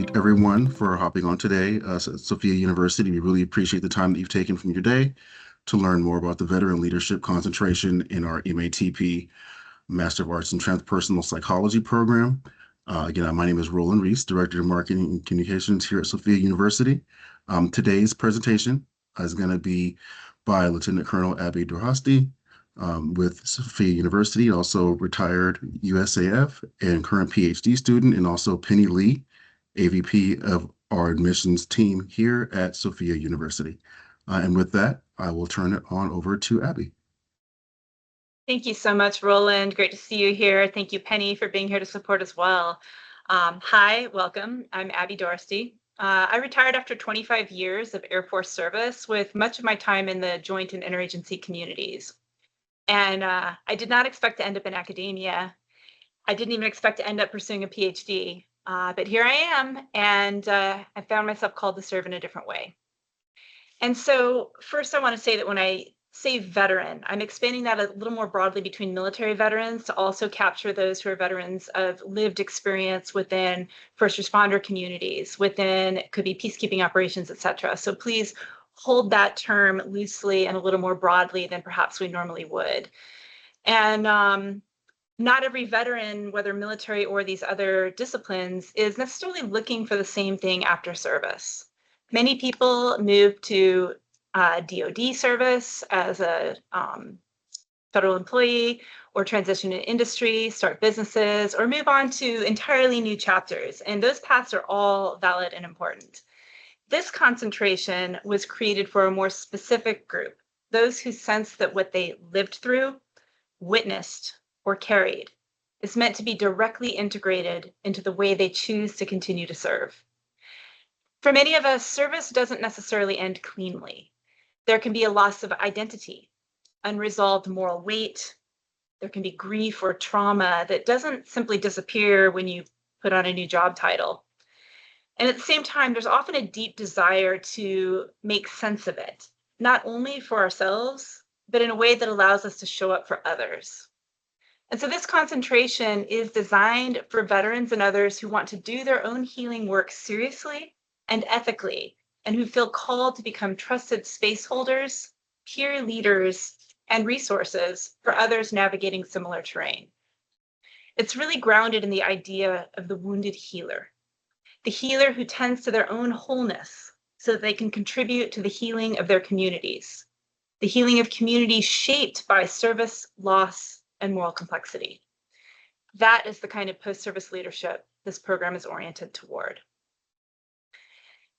thank everyone for hopping on today at Sofia University. We really appreciate the time that you've taken from your day to learn more about the Veteran Leadership Concentration in our MATP Master of Arts in Transpersonal Psychology program. Again, my name is Roland Reese, Director of Marketing and Communications here at Sofia University. Today's presentation is going to be by Lieutenant Colonel Abi Dorhosti with Sofia University, also retired USAF and current PhD student, and also Penny Lee, AVP of our admissions team here at Sofia University. And with that, I will turn it on over to Abi. Thank you so much, Roland. Great to see you here. Thank you, Penny, for being here to support as well. Hi, welcome. I'm Abi Dorhosti. I retired after 25 years of Air Force service, with much of my time in the joint and interagency communities. And I did not expect to end up in academia. I didn't even expect to end up pursuing a PhD, but here I am, and I found myself called to serve in a different way. And so first I want to say that when I say veteran, I'm expanding that a little more broadly between military veterans to also capture those who are veterans of lived experience within first responder communities, within, it could be peacekeeping operations, et cetera. So please hold that term loosely and a little more broadly than perhaps we normally would. And not every veteran, whether military or these other disciplines, is necessarily looking for the same thing after service. Many people move to DoD service as a federal employee, or transition to industry, start businesses, or move on to entirely new chapters. And those paths are all valid and important. This concentration was created for a more specific group, those who sense that what they lived through, witnessed, or carried is meant to be directly integrated into the way they choose to continue to serve. For many of us, service doesn't necessarily end cleanly. There can be a loss of identity, unresolved moral weight. There can be grief or trauma that doesn't simply disappear when you put on a new job title. And at the same time, there's often a deep desire to make sense of it, not only for ourselves, but in a way that allows us to show up for others. And so this concentration is designed for veterans and others who want to do their own healing work seriously and ethically, and who feel called to become trusted space holders, peer leaders, and resources for others navigating similar terrain. It's really grounded in the idea of the wounded healer, the healer who tends to their own wholeness so that they can contribute to the healing of their communities, the healing of communities shaped by service, loss, and moral complexity. That is the kind of post-service leadership this program is oriented toward.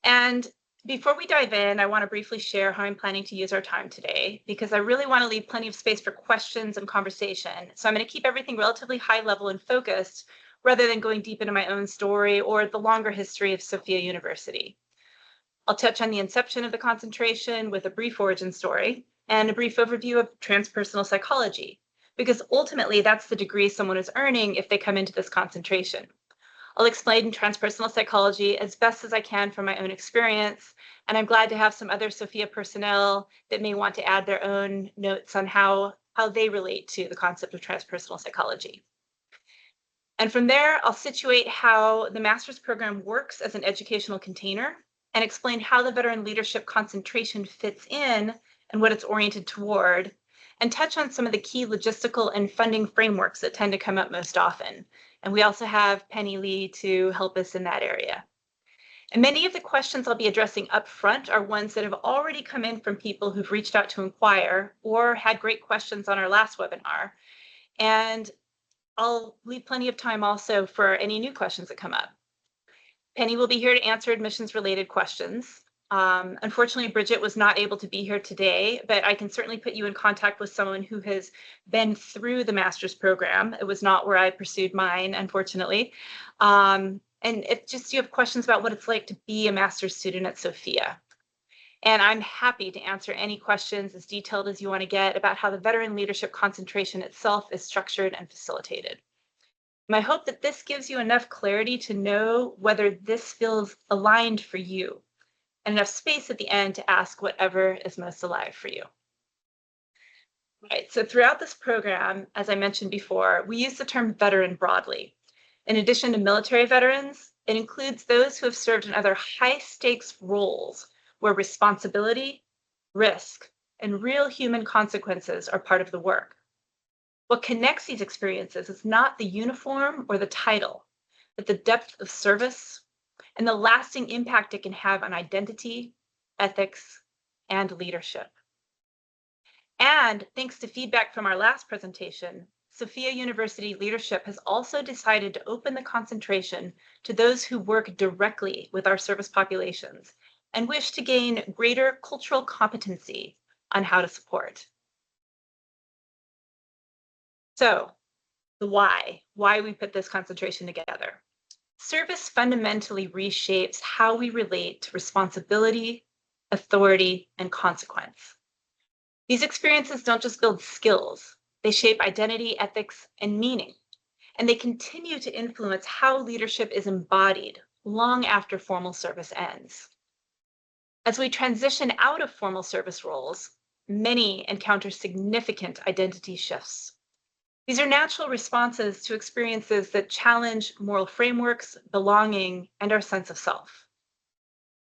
And before we dive in, I want to briefly share how I'm planning to use our time today, because I really want to leave plenty of space for questions and conversation. So I'm going to keep everything relatively high level and focused, rather than going deep into my own story or the longer history of Sofia University. I'll touch on the inception of the concentration with a brief origin story and a brief overview of transpersonal psychology, because ultimately that's the degree someone is earning if they come into this concentration. I'll explain transpersonal psychology as best as I can from my own experience, and I'm glad to have some other Sofia personnel that may want to add their own notes on how they relate to the concept of transpersonal psychology. And from there, I'll situate how the master's program works as an educational container and explain how the veteran leadership concentration fits in and what it's oriented toward, and touch on some of the key logistical and funding frameworks that tend to come up most often. And we also have Penny Lee to help us in that area. And many of the questions I'll be addressing up front are ones that have already come in from people who've reached out to inquire or had great questions on our last webinar. And I'll leave plenty of time also for any new questions that come up. Penny will be here to answer admissions-related questions. Unfortunately, Bridget was not able to be here today, but I can certainly put you in contact with someone who has been through the master's program. It was not where I pursued mine, unfortunately. And if just you have questions about what it's like to be a master's student at Sofia. And I'm happy to answer any questions as detailed as you want to get about how the veteran leadership concentration itself is structured and facilitated. My hope that this gives you enough clarity to know whether this feels aligned for you, and enough space at the end to ask whatever is most alive for you. Right, so throughout this program, as I mentioned before, we use the term veteran broadly. In addition to military veterans, It includes those who have served in other high-stakes roles where responsibility, risk, and real human consequences are part of the work. What connects these experiences is not the uniform or the title, but the depth of service and the lasting impact it can have on identity, ethics, and leadership. And thanks to feedback from our last presentation, Sofia University leadership has also decided to open the concentration to those who work directly with our service populations and wish to gain greater cultural competency on how to support. So, the why we put this concentration together. Service fundamentally reshapes how we relate to responsibility, authority, and consequence. These experiences don't just build skills, they shape identity, ethics, and meaning, and they continue to influence how leadership is embodied long after formal service ends. As we transition out of formal service roles, many encounter significant identity shifts. These are natural responses to experiences that challenge moral frameworks, belonging, and our sense of self.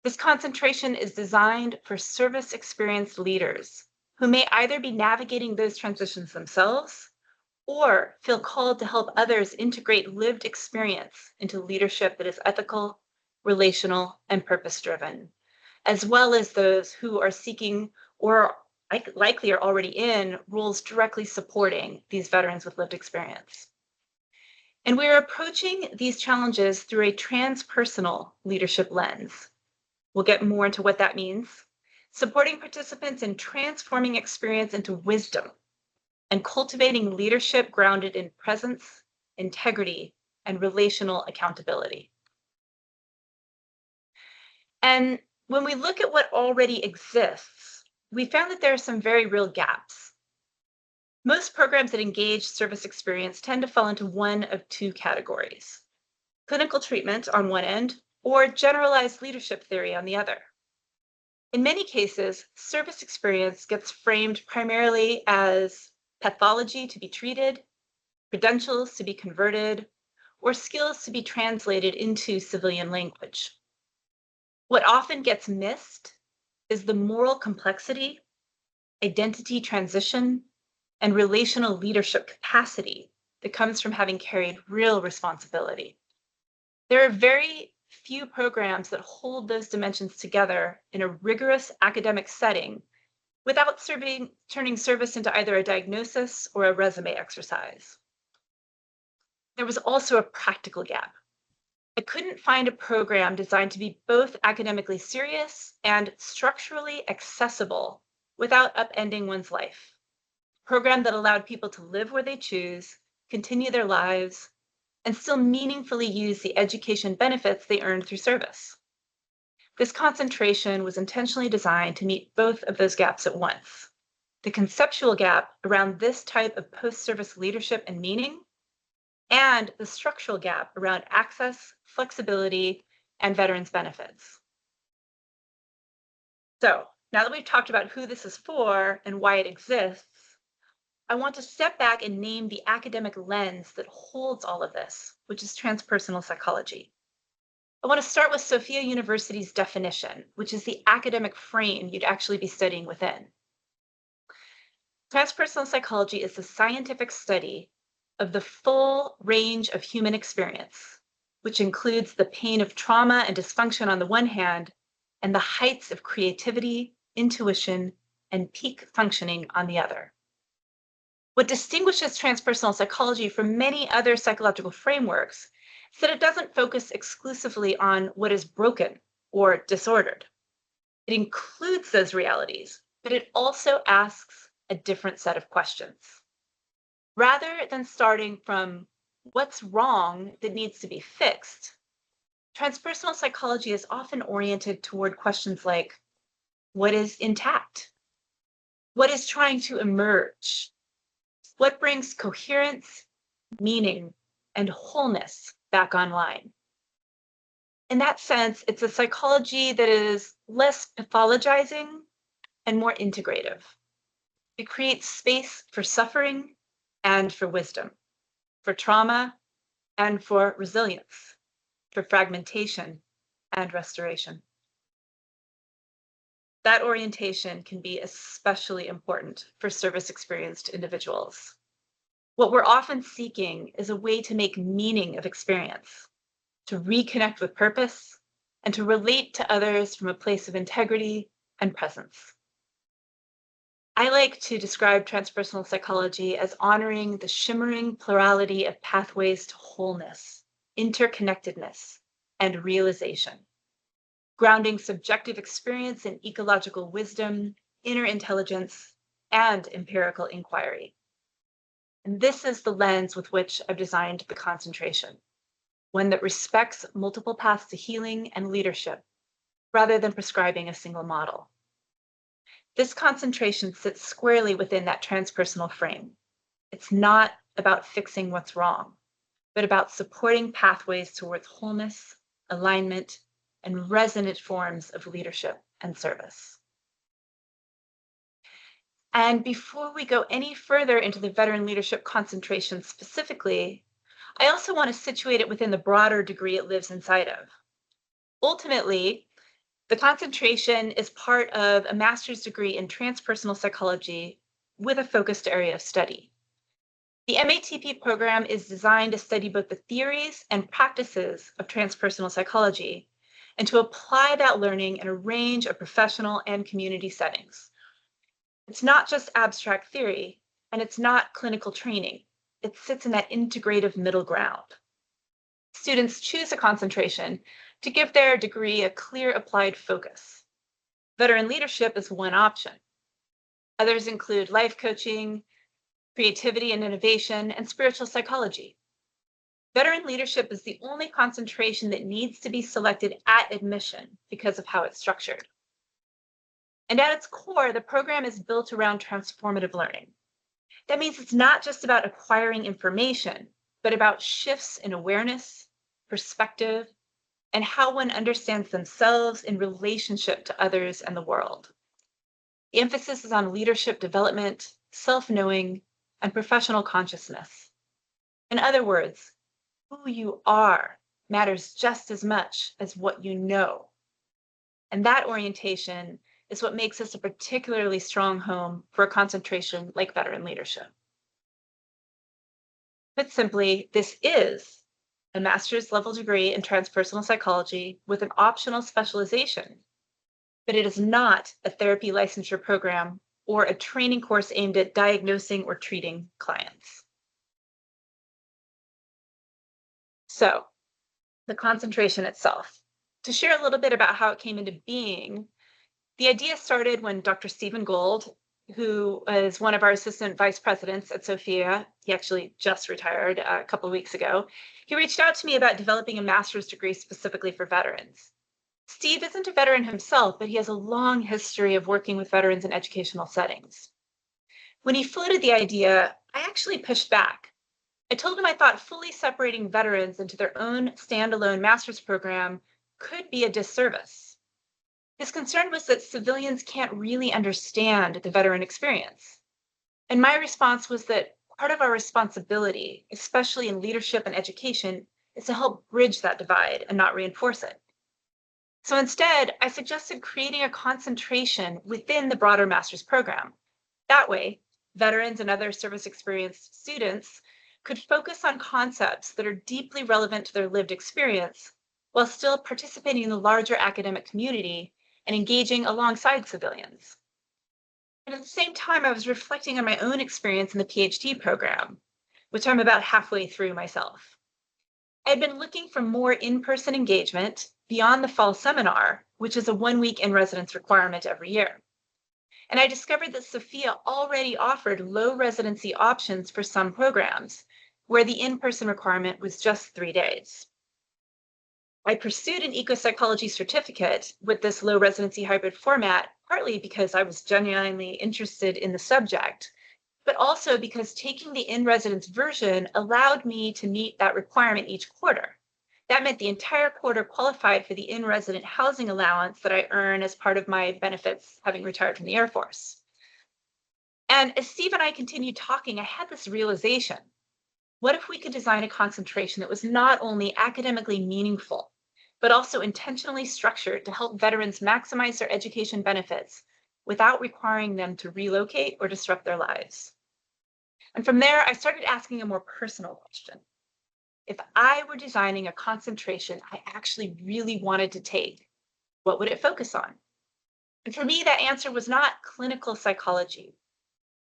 This concentration is designed for service-experienced leaders who may either be navigating those transitions themselves or feel called to help others integrate lived experience into leadership that is ethical, relational, and purpose-driven, as well as those who are seeking or likely are already in roles directly supporting these veterans with lived experience. And we're approaching these challenges through a transpersonal leadership lens. We'll get more into what that means, supporting participants in transforming experience into wisdom and cultivating leadership grounded in presence, integrity, and relational accountability. And when we look at what already exists, we found that there are some very real gaps. Most programs that engage service experience tend to fall into one of two categories: clinical treatment on one end, or generalized leadership theory on the other. In many cases, service experience gets framed primarily as pathology to be treated, credentials to be converted, or skills to be translated into civilian language. What often gets missed is the moral complexity, identity transition, and relational leadership capacity that comes from having carried real responsibility. There are very few programs that hold those dimensions together in a rigorous academic setting without turning service into either a diagnosis or a resume exercise. There was also a practical gap. I couldn't find a program designed to be both academically serious and structurally accessible without upending one's life. A program that allowed people to live where they choose, continue their lives, and still meaningfully use the education benefits they earned through service. This concentration was intentionally designed to meet both of those gaps at once: the conceptual gap around this type of post-service leadership and meaning, and the structural gap around access, flexibility, and veterans benefits. So now that we've talked about who this is for and why it exists, I want to step back and name the academic lens that holds all of this, which is transpersonal psychology. I want to start with Sofia University's definition, which is the academic frame you'd actually be studying within. Transpersonal psychology is the scientific study of the full range of human experience, which includes the pain of trauma and dysfunction on the one hand, and the heights of creativity, intuition, and peak functioning on the other. What distinguishes transpersonal psychology from many other psychological frameworks is that it doesn't focus exclusively on what is broken or disordered. It includes those realities, but it also asks a different set of questions. Rather than starting from what's wrong that needs to be fixed, transpersonal psychology is often oriented toward questions like, what is intact? What is trying to emerge? What brings coherence, meaning, and wholeness back online? In that sense, it's a psychology that is less pathologizing and more integrative. It creates space for suffering and for wisdom, for trauma and for resilience. for fragmentation and restoration. That orientation can be especially important for service-experienced individuals. What we're often seeking is a way to make meaning of experience, to reconnect with purpose, and to relate to others from a place of integrity and presence. I like to describe transpersonal psychology as honoring the shimmering plurality of pathways to wholeness, interconnectedness, and realization, grounding subjective experience in ecological wisdom, inner intelligence, and empirical inquiry. And this is the lens with which I've designed the concentration, one that respects multiple paths to healing and leadership, rather than prescribing a single model. This concentration sits squarely within that transpersonal frame. It's not about fixing what's wrong, but about supporting pathways towards wholeness, alignment, and resonant forms of leadership and service. And before we go any further into the veteran leadership concentration specifically, I also want to situate it within the broader degree it lives inside of. Ultimately, the concentration is part of a master's degree in transpersonal psychology with a focused area of study. The MATP program is designed to study both the theories and practices of transpersonal psychology and to apply that learning in a range of professional and community settings. It's not just abstract theory, and it's not clinical training. It sits in that integrative middle ground. Students choose a concentration to give their degree a clear applied focus. Veteran leadership is one option. Others include life coaching, creativity and innovation, and spiritual psychology. Veteran leadership is the only concentration that needs to be selected at admission because of how it's structured. And at its core, the program is built around transformative learning. That means it's not just about acquiring information, but about shifts in awareness, perspective, and how one understands themselves in relationship to others and the world. The emphasis is on leadership development, self-knowing, and professional consciousness. In other words, who you are matters just as much as what you know. And that orientation is what makes this a particularly strong home for a concentration like veteran leadership. Put simply, this is a master's level degree in transpersonal psychology with an optional specialization, but it is not a therapy licensure program or a training course aimed at diagnosing or treating clients. So, the concentration itself. To share a little bit about how it came into being, the idea started when Dr. Stephen Gold, who is one of our assistant vice presidents at Sofia, he actually just retired a couple of weeks ago, he reached out to me about developing a master's degree specifically for veterans. Steve isn't a veteran himself, but he has a long history of working with veterans in educational settings. When he floated the idea, I actually pushed back. I told him I thought fully separating veterans into their own standalone master's program could be a disservice. His concern was that civilians can't really understand the veteran experience. And my response was that part of our responsibility, especially in leadership and education, is to help bridge that divide and not reinforce it. So instead, I suggested creating a concentration within the broader master's program. That way, veterans and other service-experienced students could focus on concepts that are deeply relevant to their lived experience while still participating in the larger academic community and engaging alongside civilians. And at the same time, I was reflecting on my own experience in the PhD program, which I'm about halfway through myself. I had been looking for more in-person engagement beyond the fall seminar, which is a one-week in-residence requirement every year. And I discovered that Sofia already offered low residency options for some programs, where the in-person requirement was just 3 days. I pursued an eco-psychology certificate with this low residency hybrid format, partly because I was genuinely interested in the subject, but also because taking the in-residence version allowed me to meet that requirement each quarter. That meant the entire quarter qualified for the in-resident housing allowance that I earn as part of my benefits having retired from the Air Force. And as Steve and I continued talking, I had this realization. What if we could design a concentration that was not only academically meaningful, but also intentionally structured to help veterans maximize their education benefits without requiring them to relocate or disrupt their lives? And from there, I started asking a more personal question. If I were designing a concentration I actually really wanted to take, what would it focus on? And for me, that answer was not clinical psychology.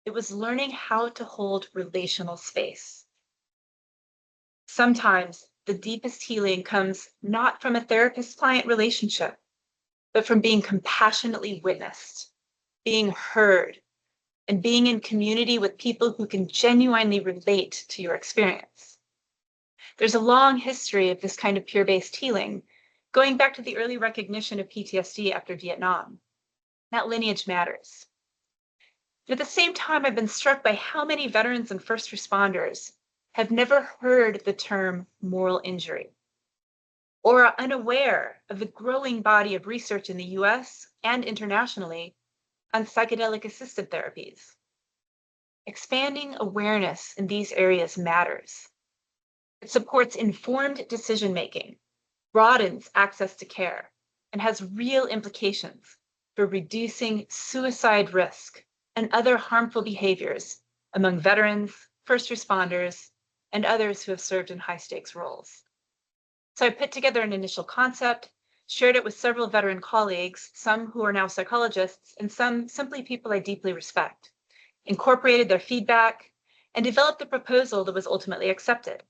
It was learning how to hold relational space. Sometimes the deepest healing comes not from a therapist-client relationship, but from being compassionately witnessed, being heard, and being in community with people who can genuinely relate to your experience. There's a long history of this kind of peer-based healing, going back to the early recognition of PTSD after Vietnam. That lineage matters. At the same time, I've been struck by how many veterans and first responders have never heard the term moral injury, or are unaware of the growing body of research in the US and internationally on psychedelic assisted therapies. Expanding awareness in these areas matters. It supports informed decision-making, broadens access to care, and has real implications for reducing suicide risk and other harmful behaviors among veterans, first responders, and others who have served in high-stakes roles. So I put together an initial concept, shared it with several veteran colleagues, some who are now psychologists, and some simply people I deeply respect, incorporated their feedback, and developed a proposal that was ultimately accepted.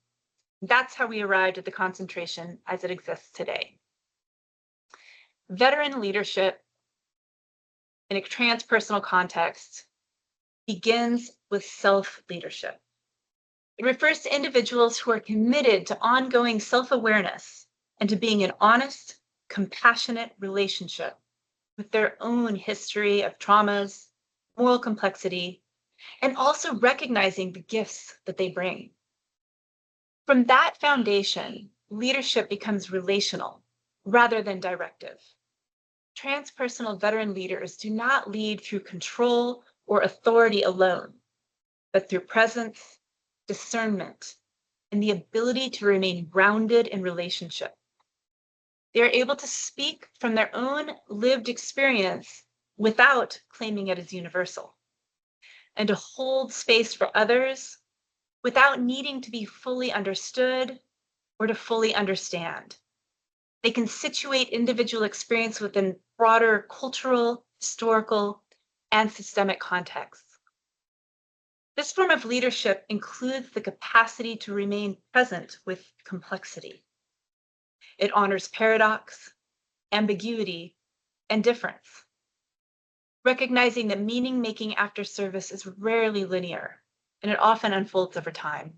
That's how we arrived at the concentration as it exists today. Veteran leadership in a transpersonal context begins with self-leadership. It refers to individuals who are committed to ongoing self-awareness and to being in honest, compassionate relationship with their own history of traumas, moral complexity, and also recognizing the gifts that they bring. From that foundation, leadership becomes relational rather than directive. Transpersonal veteran leaders do not lead through control or authority alone, but through presence, discernment, and the ability to remain grounded in relationship. They are able to speak from their own lived experience without claiming it as universal, and to hold space for others without needing to be fully understood or to fully understand. They can situate individual experience within broader cultural, historical, and systemic contexts. This form of leadership includes the capacity to remain present with complexity. It honors paradox, ambiguity, and difference, recognizing that meaning-making after service is rarely linear, and it often unfolds over time.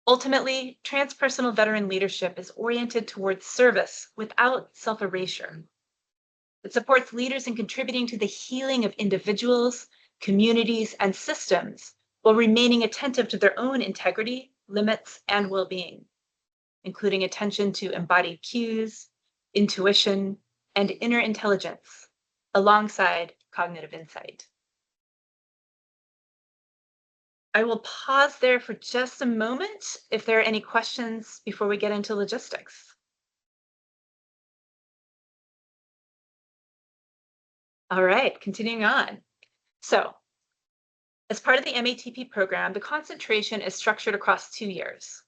Ultimately, transpersonal veteran leadership is oriented towards service without self-erasure. It supports leaders in contributing to the healing of individuals, communities, and systems while remaining attentive to their own integrity, limits, and well-being, including attention to embodied cues, intuition, and inner intelligence, alongside cognitive insight. I will pause there for just a moment if there are any questions before we get into logistics. All right, continuing on. So, as part of the MATP program, the concentration is structured across 2 years.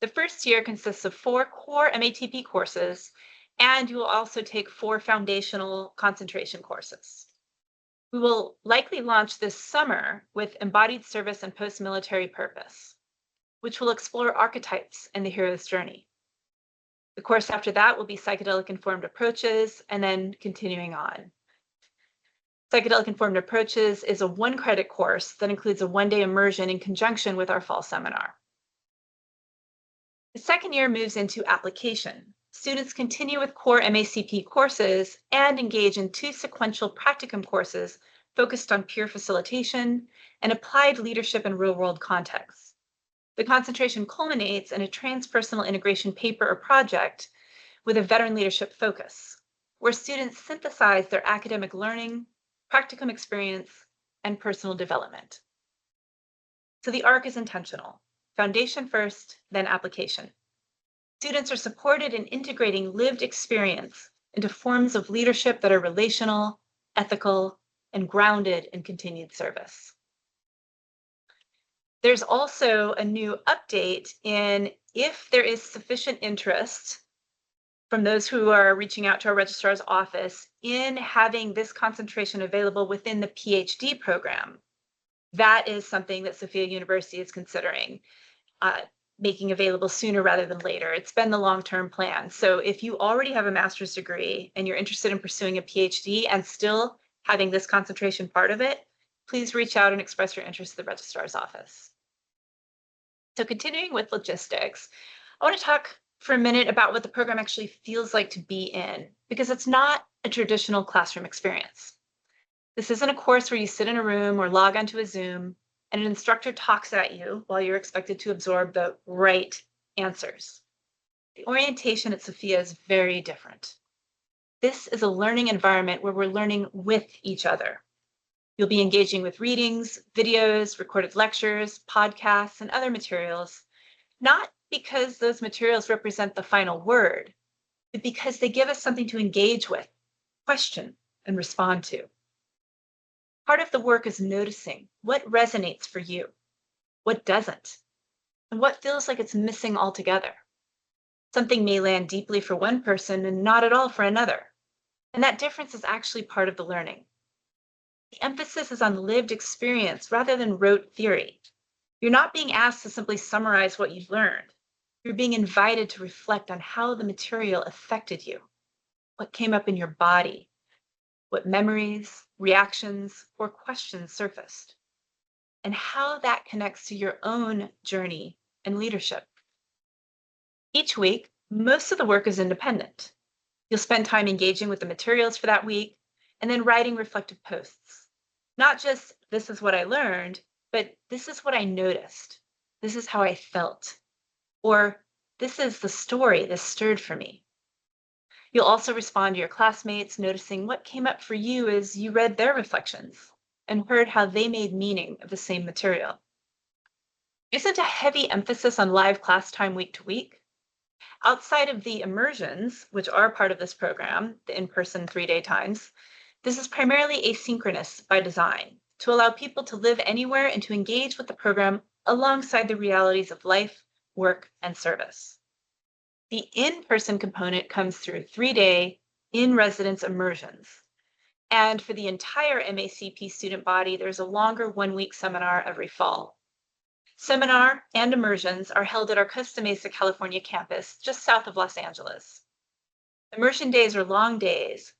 The first year consists of 4 core MATP courses, and you will also take 4 foundational concentration courses. We will likely launch this summer with Embodied Service and Post-Military Purpose, which will explore archetypes and the hero's journey. The course after that will be Psychedelic-Informed Approaches, and then continuing on. Psychedelic-Informed Approaches is a 1-credit course that includes a 1-day immersion in conjunction with our fall seminar. The second year moves into application. Students continue with core MACP courses and engage in 2 sequential practicum courses focused on peer facilitation and applied leadership in real-world contexts. The concentration culminates in a transpersonal integration paper or project with a veteran leadership focus, where students synthesize their academic learning, practicum experience, and personal development. So the arc is intentional. foundation first, then application. Students are supported in integrating lived experience into forms of leadership that are relational, ethical, and grounded in continued service. There's also a new update in if there is sufficient interest from those who are reaching out to our registrar's office in having this concentration available within the PhD program. That is something that Sofia University is considering making available sooner rather than later. It's been the long-term plan. So if you already have a master's degree and you're interested in pursuing a PhD and still having this concentration part of it, please reach out and express your interest to the registrar's office. So continuing with logistics, I want to talk for a minute about what the program actually feels like to be in, because it's not a traditional classroom experience. This isn't a course where you sit in a room or log onto a Zoom and an instructor talks at you while you're expected to absorb the right answers. The orientation at Sofia is very different. This is a learning environment where we're learning with each other. You'll be engaging with readings, videos, recorded lectures, podcasts, and other materials, not because those materials represent the final word, but because they give us something to engage with, question, and respond to. Part of the work is noticing what resonates for you, what doesn't, and what feels like it's missing altogether. Something may land deeply for one person and not at all for another, and that difference is actually part of the learning. The emphasis is on lived experience rather than rote theory. You're not being asked to simply summarize what you've learned. You're being invited to reflect on how the material affected you, what came up in your body, what memories, reactions, or questions surfaced, and how that connects to your own journey and leadership. Each week, most of the work is independent. You'll spend time engaging with the materials for that week and then writing reflective posts. Not just, this is what I learned, but this is what I noticed. This is how I felt. Or this is the story this stirred for me. You'll also respond to your classmates, noticing what came up for you as you read their reflections and heard how they made meaning of the same material. There isn't a heavy emphasis on live class time week to week. Outside of the immersions, which are part of this program, the in-person 3-day times, this is primarily asynchronous by design to allow people to live anywhere and to engage with the program alongside the realities of life, work, and service. The in-person component comes through 3-day in-residence immersions. And for the entire MACP student body, there's a longer 1-week seminar every fall. Seminar and immersions are held at our Costa Mesa, California campus, just south of Los Angeles. Immersion days are long days,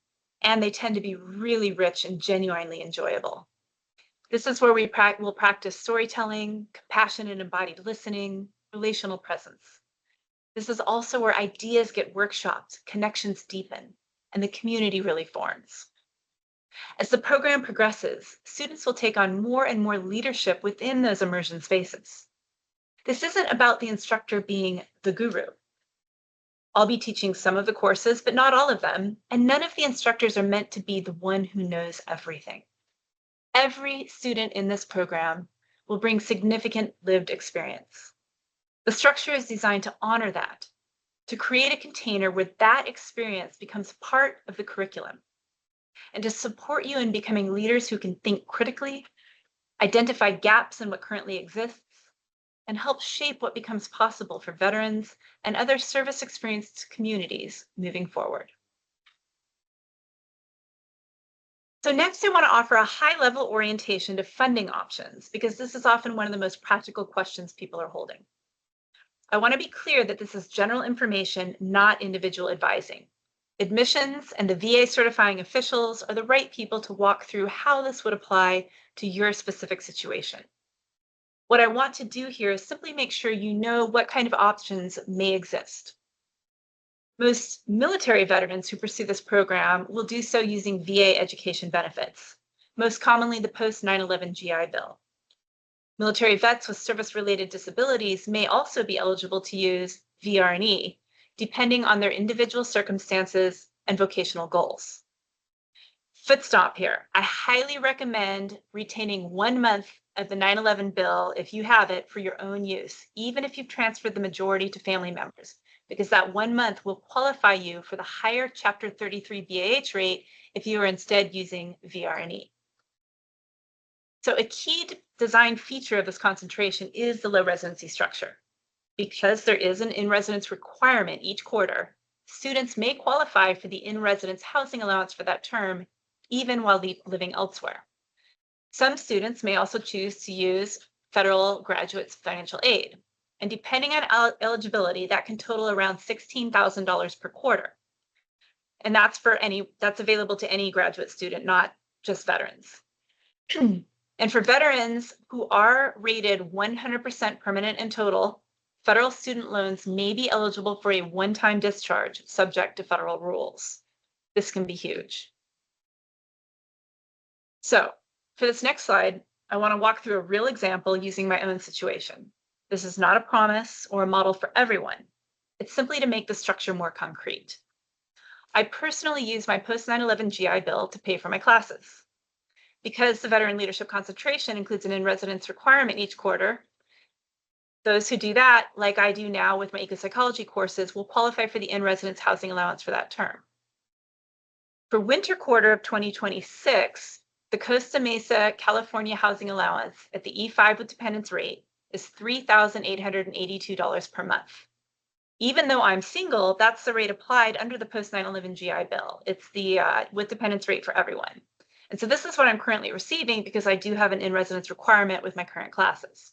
and they tend to be really rich and genuinely enjoyable. This is where we will practice storytelling, compassion and embodied listening, relational presence. This is also where ideas get workshopped, connections deepen, and the community really forms. As the program progresses, students will take on more and more leadership within those immersion spaces. This isn't about the instructor being the guru. I'll be teaching some of the courses, but not all of them, and none of the instructors are meant to be the one who knows everything. Every student in this program will bring significant lived experience. The structure is designed to honor that, to create a container where that experience becomes part of the curriculum, and to support you in becoming leaders who can think critically, identify gaps in what currently exists, and help shape what becomes possible for veterans and other service-experienced communities moving forward. So next, I want to offer a high-level orientation to funding options, because this is often one of the most practical questions people are holding. I want to be clear that this is general information, not individual advising. Admissions and the VA certifying officials are the right people to walk through how this would apply to your specific situation. What I want to do here is simply make sure you know what kind of options may exist. Most military veterans who pursue this program will do so using VA education benefits, most commonly the post-9/11 GI Bill. Military vets with service-related disabilities may also be eligible to use VR&E, depending on their individual circumstances and vocational goals. Footstop here. I highly recommend retaining 1 month of the 9/11 bill, if you have it, for your own use, even if you've transferred the majority to family members, because that 1 month will qualify you for the higher Chapter 33 BAH rate if you are instead using VR&E. So a key design feature of this concentration is the low residency structure. Because there is an in-residence requirement each quarter, students may qualify for the in-residence housing allowance for that term, even while living elsewhere. Some students may also choose to use federal graduate financial aid. And depending on eligibility, that can total around $16,000 per quarter. And that's available to any graduate student, not just veterans. And for veterans who are rated 100% permanent in total, federal student loans may be eligible for a one-time discharge subject to federal rules. This can be huge. So for this next slide, I want to walk through a real example using my own situation. This is not a promise or a model for everyone. It's simply to make the structure more concrete. I personally use my post 9/11 GI Bill to pay for my classes. Because the veteran leadership concentration includes an in-residence requirement each quarter, those who do that, like I do now with my eco-psychology courses, will qualify for the in-residence housing allowance for that term. For winter quarter of 2026, the Costa Mesa, California housing allowance at the E5 with dependents rate is $3,882 per month. Even though I'm single, that's the rate applied under the post 9/11 GI Bill. It's the with dependents rate for everyone. And so this is what I'm currently receiving because I do have an in-residence requirement with my current classes.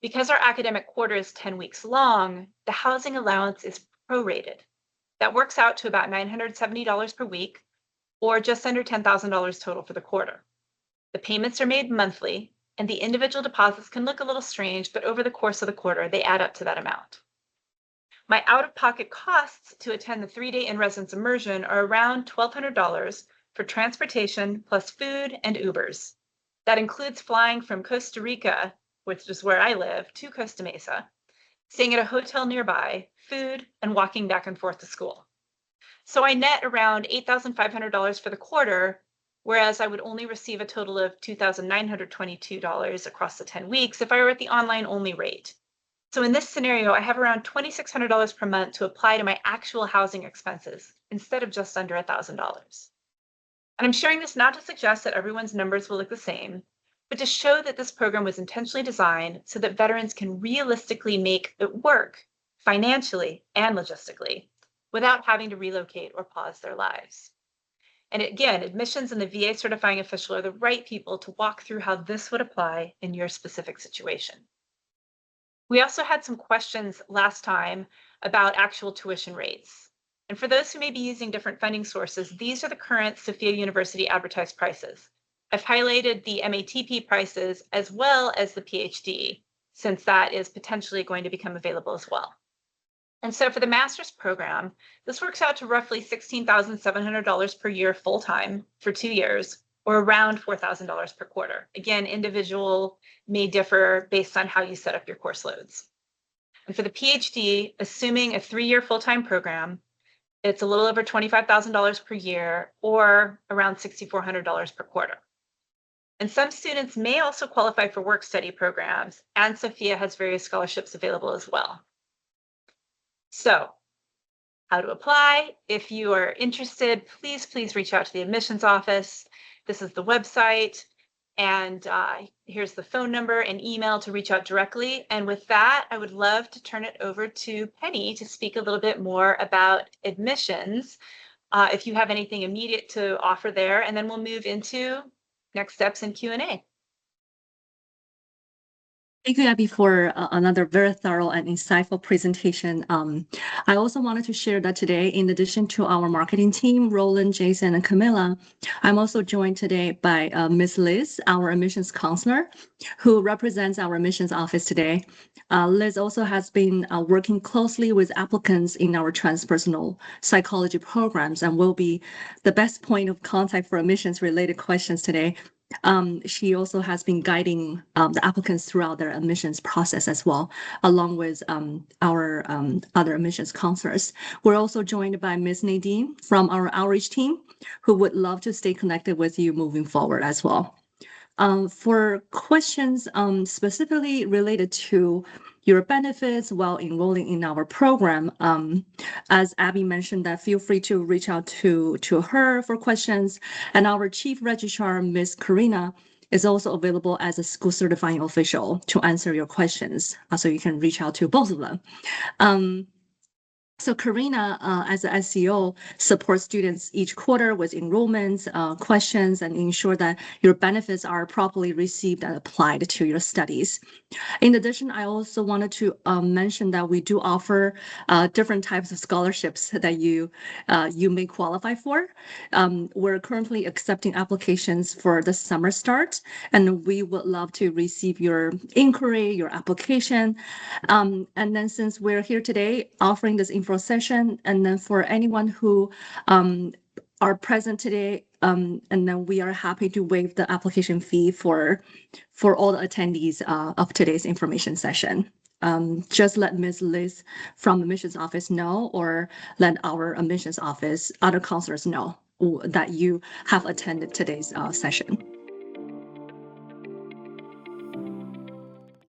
Because our academic quarter is 10 weeks long, the housing allowance is prorated. That works out to about $970 per week, or just under $10,000 total for the quarter. The payments are made monthly, and the individual deposits can look a little strange, but over the course of the quarter, they add up to that amount. My out-of-pocket costs to attend the 3-day in-residence immersion are around $1,200 for transportation plus food and Ubers. That includes flying from Costa Rica, which is where I live, to Costa Mesa, staying at a hotel nearby, food, and walking back and forth to school. So I net around $8,500 for the quarter, whereas I would only receive a total of $2,922 across the 10 weeks if I were at the online-only rate. So in this scenario, I have around $2,600 per month to apply to my actual housing expenses instead of just under $1,000. And I'm sharing this not to suggest that everyone's numbers will look the same, but to show that this program was intentionally designed so that veterans can realistically make it work financially and logistically without having to relocate or pause their lives. And again, admissions and the VA certifying official are the right people to walk through how this would apply in your specific situation. We also had some questions last time about actual tuition rates. And for those who may be using different funding sources, these are the current Sofia University advertised prices. I've highlighted the MATP prices as well as the PhD, since that is potentially going to become available as well. And so for the master's program, this works out to roughly $16,700 per year full-time for 2 years, or around $4,000 per quarter. Again, individual may differ based on how you set up your course loads. And for the PhD, assuming a 3-year full-time program, it's a little over $25,000 per year, or around $6,400 per quarter. And some students may also qualify for work-study programs, and Sofia has various scholarships available as well. So, how to apply? If you are interested, please reach out to the admissions office. This is the website, and here's the phone number and email to reach out directly. And with that, I would love to turn it over to Penny to speak a little bit more about admissions, if you have anything immediate to offer there, and then we'll move into next steps in Q&A. Thank you, Abby, for another very thorough and insightful presentation. I also wanted to share that today, in addition to our marketing team, Roland, Jason, and Camilla, I'm also joined today by Ms. Liz, our admissions counselor, who represents our admissions office today. Liz also has been working closely with applicants in our transpersonal psychology programs and will be the best point of contact for admissions-related questions today. She also has been guiding the applicants throughout their admissions process as well, along with our other admissions counselors. We're also joined by Ms. Nadine from our outreach team, who would love to stay connected with you moving forward as well. For questions specifically related to your benefits while enrolling in our program, as Abby mentioned, that feel free to reach out to her for questions. And our chief registrar, Ms. Karina, is also available as a school certifying official to answer your questions. So you can reach out to both of them. So Karina, as an SEO, supports students each quarter with enrollments, questions, and ensure that your benefits are properly received and applied to your studies. In addition, I also wanted to mention that we do offer different types of scholarships that you may qualify for. We're currently accepting applications for the summer start, and we would love to receive your inquiry, your application. And then since we're here today offering this info session, and then for anyone who are present today, and then we are happy to waive the application fee for all the attendees of today's information session. Just let Ms. Liz from the admissions office know, or let our admissions office, other counselors know that you have attended today's session.